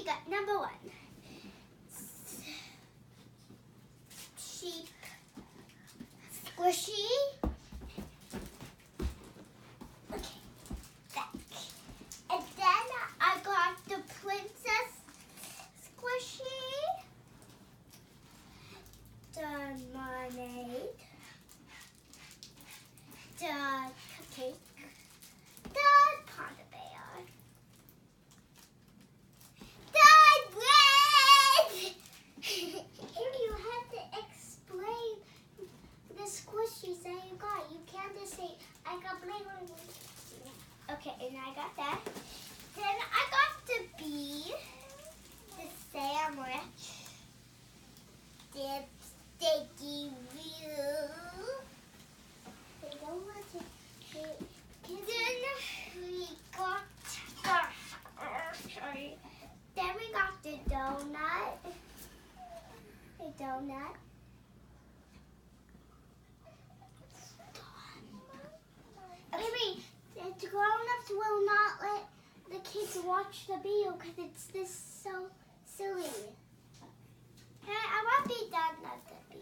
we got number 1. Sheep squishy. Okay, back. And then I got the princess squishy. The mermaid. The cupcake. The panda bear. The bread! You have to explain the squishies that you got. You can't just say, I got bling. Okay, and I got that. Then I got the bee, the sandwich, the sticky wheel. I don't want to. Then we got sorry. Then we got the donut. The donut. Okay, wait. The grown-ups will not let the kids watch the video because it's this so silly. I want to be done with it.